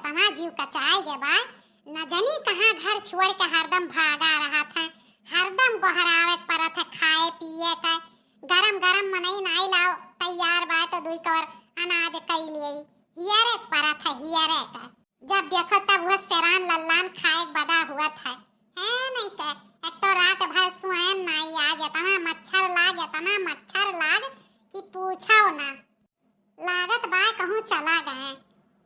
केतना जीव कचाई गे बा। न जानी कहाँ घर छोड़ के हरदम भागा रहा था। हरदम गोहरावे परत है खाए पिए का। गरम गरम मनई नाई लाओ तैयार बा तो दुई कवर अनाज कई लिए हियरे परत है हियरे का। जब देखो तब वो सेरान लल्लान खाए बदा हुआ था। है नहीं का एक तो रात भर सुएन नहीं आज इतना मच्छर लाग कि पूछो ना। लागत बा कहूँ चला गए।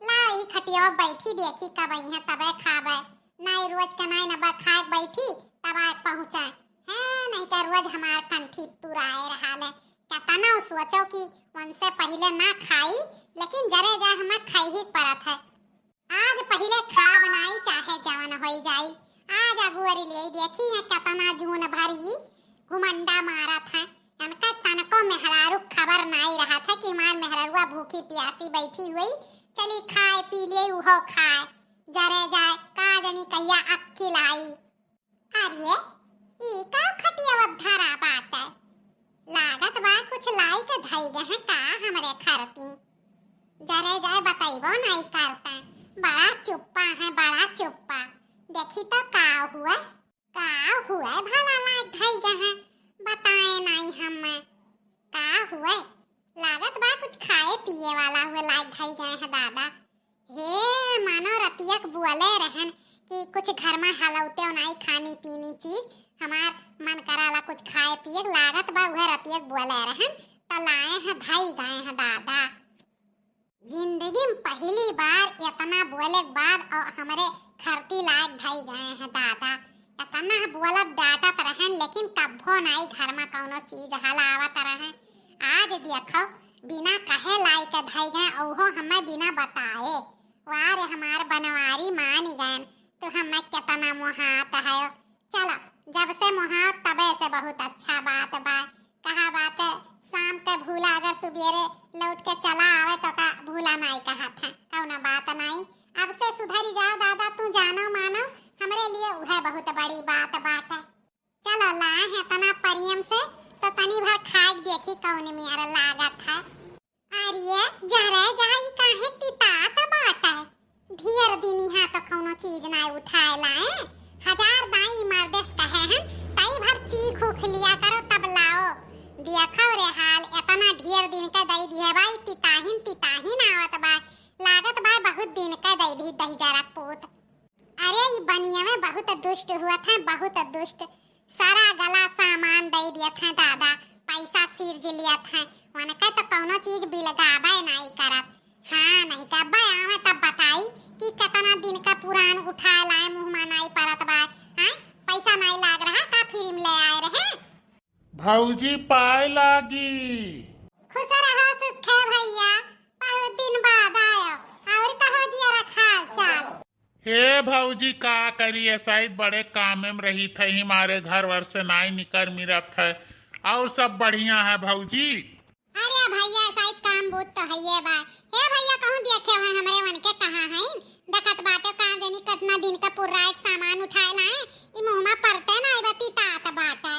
ला ही खटिया बैठी देखी कब आई है तबे खाबे। नहीं रोज के नहीं नबा खाए बैठी तब आए पहुँचा है नहीं का रोज हमार कंठी तुराए रहा ले। कितना सोचो कि उनसे पहले ना खाई लेकिन जरे जा हमें खाई ही परत है। आज पहले खा बनाई चाहे जवन हो जाई। आज अगुअरी ले देखी है कितना जून भरी घुमंडा मारा था। इनका तनको मेहरारू खबर नहीं रहा था कि मार मेहरारुआ भूखी प्यासी बैठी हुई चली खाए पी ले उहो खाए जरे जाए का जनी कहिया अक्की लाई। अरे ई का खटिया धरा बात है। लागत बा कुछ लाई के धई गए का हमरे खरती। जरे जाए बताइबो नहीं करता। बड़ा चुप्पा देखी तो का हुआ भला लाग धई गए बताए नहीं हमें का हुआ। लागत बा कुछ खाए पिए वाला हुए लाग धई गए हैं दादा। हे मानो रतियक बुअले रहन कि कुछ घर में हलौते नहीं खानी पीनी चीज हमार मन कराला कुछ खाए पिए। लागत बा वह रतियक बुअले रहन तो लाए हैं धई गए हैं दादा। जिंदगी में पहली बार इतना बोले के बाद और हमारे खरती लायक ढाई गए हैं दादा। इतना बोला डांटत रहन लेकिन कभो नहीं घर में कौनो चीज हलावत रहन। आज देखो बिना कहे लायक ढाई गए ओहो हमें बिना बताए। वारे हमार बनवारी मान गए तो हमें कितना मोहात है। चलो जब से मोहात तबे से बहुत अच्छा बात बा। कहा बात शाम के भूला अगर सुबेरे लौट के चला आवे तो का भूला नहीं कहा था कौन बात नहीं। अब से सुधरी जाओ दादा तू जानो मानो हमरे लिए वह बहुत बड़ी बात है। चलो ला है तना परियम से तो तनी भर खाए देखी कौन मेरा लागत है। अरे जरे जाई काहे पिता तो बात है। ढेर दिन यहाँ तो कौनो चीज नहीं उठाए लाए। हजार दाई मर्देस कहे हैं तई भर चीख उख लिया करो तब लाओ। देखो रे हाल इतना ढेर दिन का दई दिए भाई पिताहीन आवत बा। लागत बा बहुत दिन का दई दी दही जरा पूत। अरे ये बनिया में बहुत दुष्ट हुआ था बहुत दुष्ट। सारा गला सामान दई दिया था दादा पैसा सिर लिया था। उनका तो कौनो चीज बिलगाबे नहीं करत। हाँ नहीं कब्बे आवे तब बताई कि कितना दिन का पुरान उठा लाए मुंह में नहीं परत बा। हाँ पैसा नहीं लाग रहा का फिर ले आए रहे। भौजी पाए लागी। खुश रहो सुखे भैया बहुत दिन बाद आयो और कहो जी रखा चाल। हे भौजी का करिए शायद बड़े काम में रही थे हमारे घर वर से नहीं निकल मिलत है और सब बढ़िया है भौजी। अरे भैया शायद काम बहुत तो है ये बात। हे भैया कहूं देखे हैं हमरे मन के कहां हैं देखत बाटे का जनी कितना दिन का पुराइट सामान उठाए लाए ई मुंह में पड़ते नहीं बती तात बाटे।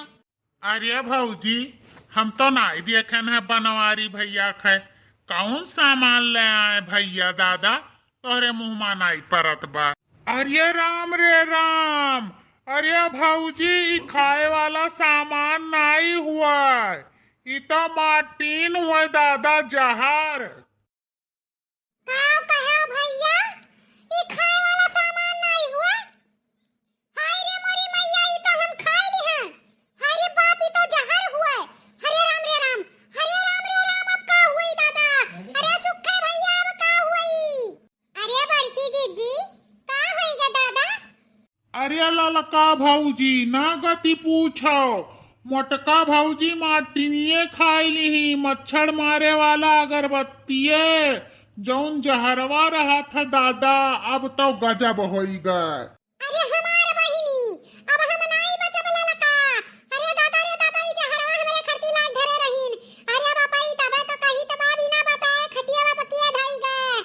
अरे भौजी हम तो नहीं देखन है बनवारी भैया के कौन सामान ले आए भैया दादा तोहरे मुंह में नहीं परत बा। अरे राम रे राम। अरे भौजी खाए वाला सामान नहीं हुआ ये तो मार्टीन हुआ दादा जहर। का कहे भैया ये खाए वाला सामान नहीं हुआ। हाय रे मोरी मैया ये तो हम खा ली हैं। हाय रे बाप ये तो जहर हुआ है। हरे राम रे राम अब का हुई दादा। अरे सुखे भैया अब का हुई। अरे बड़की जीजी का होईगा दादा। अरे ललका भौजी ना गति पूछो मोटका भौजी मार्टिनिये खाई ली मच्छर मारे वाला अगरबत्तीये जौन जहरवा रहा था दादा अब तो गजब होई गए। अरे हमार बहिनी अब हम नहीं बचब ललका। अरे दादा ये जहरवा हमरे खरती लाग धरे रहीन। अरे बापा ई तबे तो कही तो बाबी ना बताए खटिया में पकिया ढाई गए।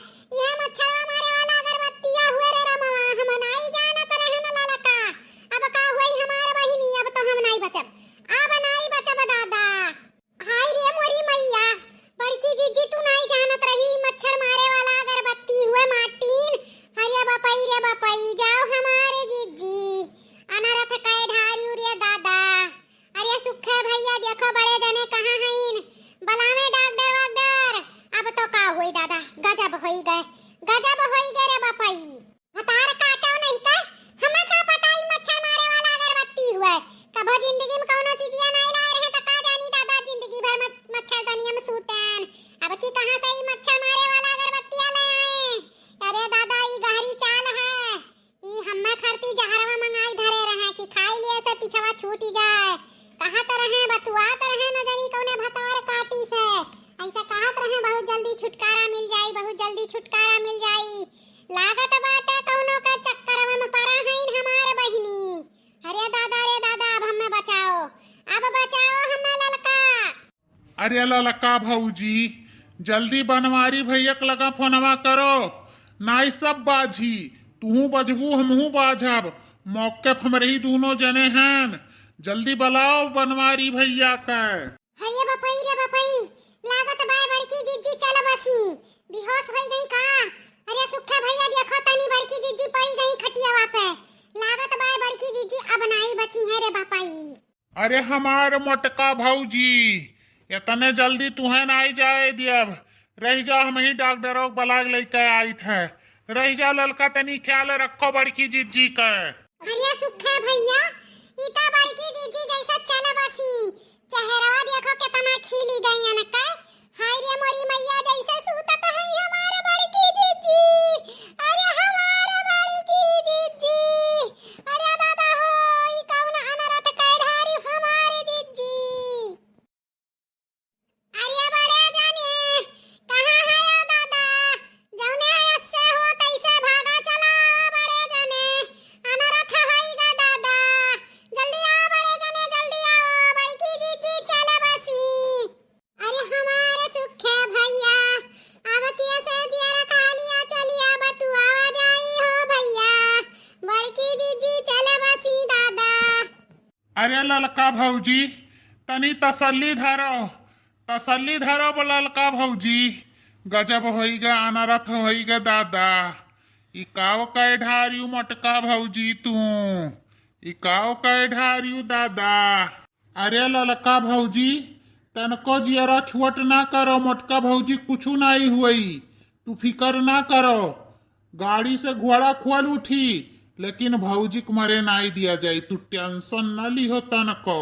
यह मच्छरवा मारे वाला अगरबत्तिया हुए रे रमवा हम नहीं जानत रहन ललका। अब का होई हमार बहिनी अब तो हम नहीं बचब दादा। हाय रे मोरी मैया बड़की जीजी तू नहीं जानत रही मच्छर मारे वाला अगरबत्ती हुए मार्टिन। अरे बतियात रहे न जानी कौने भतार काटी से ऐसा कहत रहे बहुत जल्दी छुटकारा मिल जाई, बहुत जल्दी छुटकारा मिल जाई। लागत बाटे कौनो का चक्कर में पड़ा हईन हमार बहिनी। अरे दादा अब हमें बचाओ, अब बचाओ हमें ललका। अरे ललका भौजी जल्दी बनवारी भैया के लगा फोनवा करो, नाई सब बाजी, तू बजबू हमहू बाजब, मौके पे हम रही दोनों जने हैं। जल्दी बुलाओ बनवारी भैया का। अरे बपई रे बपई, लागत बाय बड़की जिज्जी चल बसी, बेहोश हो गई का। अरे सुखे भैया देखो तनी बड़की जिज्जी पड़ी गई खटियावा पे, लागत बाय बड़की जिज्जी अब नहीं बची है रे बपई। अरे हमार मोटका भौजी इतने जल्दी तुहे नहीं जाए दियब, रह जा हम ही डॉक्टरों बलाग लेके आई थे, रह जा ललका तनी ख्याल रखो बड़की जिज्जी का। अरे सुखे भैया इता बड़की जिज्जी जैसा चल बसी, चेहरा देखो कितना खिली गई है न। हाय रे मोरी मैया जैसे सूतत है हमारे बड़की जिज्जी। अरे हमारे बड़की जिज्जी, अरे दादा हो ई कौन अनरत कैढारी हमारे जिज्जी। अरे बड़े जाने कहाँ है ओ दादा, जौने ऐसे हो तैसे भागा चला बड़े जाने, अनरत होइगा दादा। जल्दी आओ बड़े जाने जल्दी आओ, बड़की जिज्जी चल बसी। अरे हमारे सुखे भैया अब कैसे जिया खा लिया, चलिए बतुआ जाई हो भैया, बड़की जिज्जी चल बसी दादा। अरे ललका भौजी तनी तसल्ली धरो ललका भौजी, गजब होइगा अनरथ होइगा दादा। इकाव कै ढारियू मोटका भौजी तू, इकाव कै ढारियू दादा। अरे ललका भौजी तनको जियरा छुअट ना करो, मोटका भौजी कुछ नहीं हुई, तू फिकर ना करो। गाड़ी से घोड़ा खोल उठी लेकिन भौजी को मरे नहीं दिया जाए, तू टेंशन न लिहो तनको,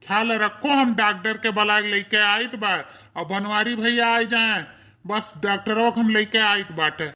ख्याल रखो। हम डॉक्टर के बलाग लेके आयत बा और बनवारी भैया आ जाए, बस डॉक्टरों को हम लेके आयत बाटे।